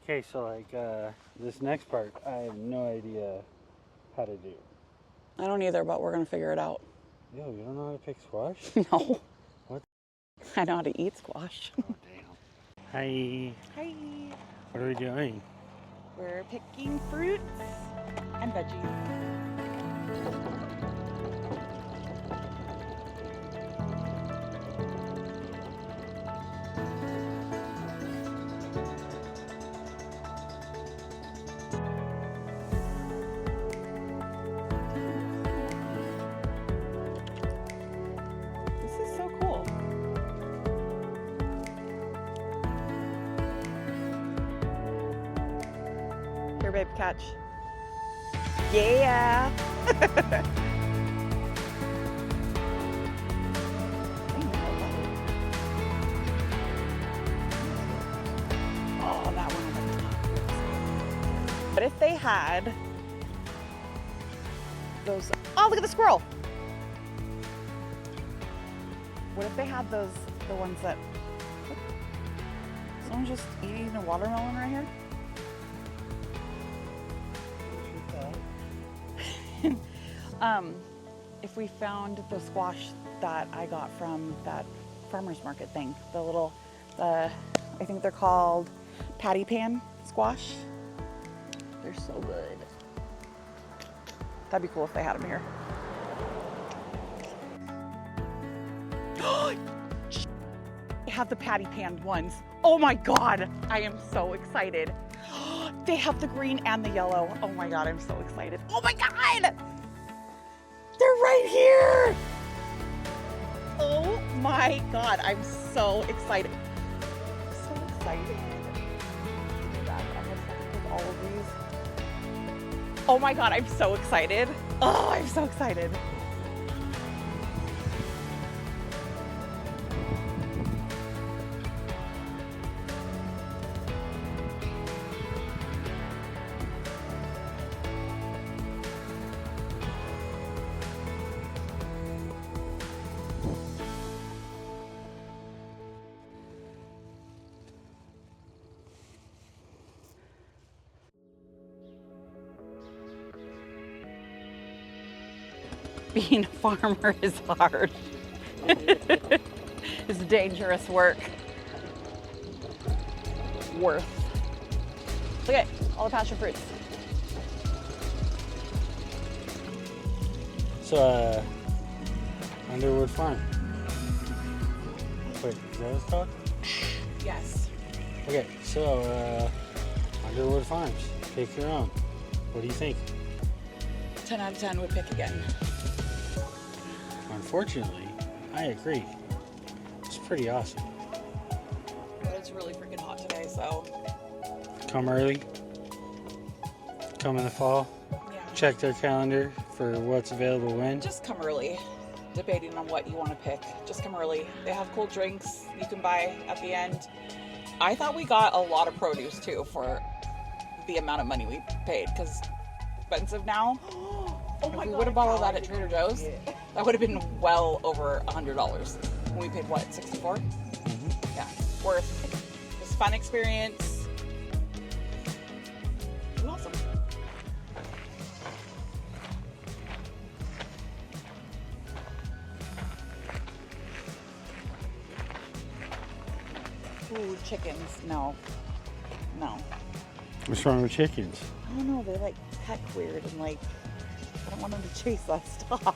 Okay, so like this next part, I have no idea how to do. I don't either, but we're gonna figure it out. Yo, you don't know how to pick squash? No. What? I know how to eat squash. Oh, damn. Hi. Hi. What are we doing? We're picking fruits and veggies. This is so cool. Here, babe, catch. Yeah. Oh, that one. But if they had those, oh, look at the squirrel. What if they had those, the ones that, look, someone's just eating a watermelon right here? If we found the squash that I got from that farmer's market thing, the little, I think they're called patty pan squash. They're so good. That'd be cool if they had them here. They have the patty pan ones. Oh my God, I am so excited. They have the green and the yellow. Oh my God, I'm so excited. Oh my God! They're right here! Oh my God, I'm so excited. I'm so excited. All of these. Oh my God, I'm so excited. Oh, I'm so excited. Being a farmer is hard. It's dangerous work. Worth. Look at all the passion fruits. So, Underwood Farm. Wait, is that what it's called? Yes. Okay, so Underwood Farms. Pick your own. What do you think? 10 out of 10 would pick again. Unfortunately, I agree. It's pretty awesome. But it's really freaking hot today, so. Come early. Come in the fall. Yeah. Check their calendar for what's available when. Just come early, debating on what you want to pick. Just come early. They have cool drinks you can buy at the end. I thought we got a lot of produce too for the amount of money we paid, because expensive now. Oh my God, if we would have bought all that at Trader Joe's, that would have been well over $100. And we paid what, 64? Mm-hmm. Yeah, worth. Just fun experience. It was awesome. Ooh, chickens. No. No. What's wrong with chickens? I don't know. They like peck weird and like, I don't want them to chase that stuff.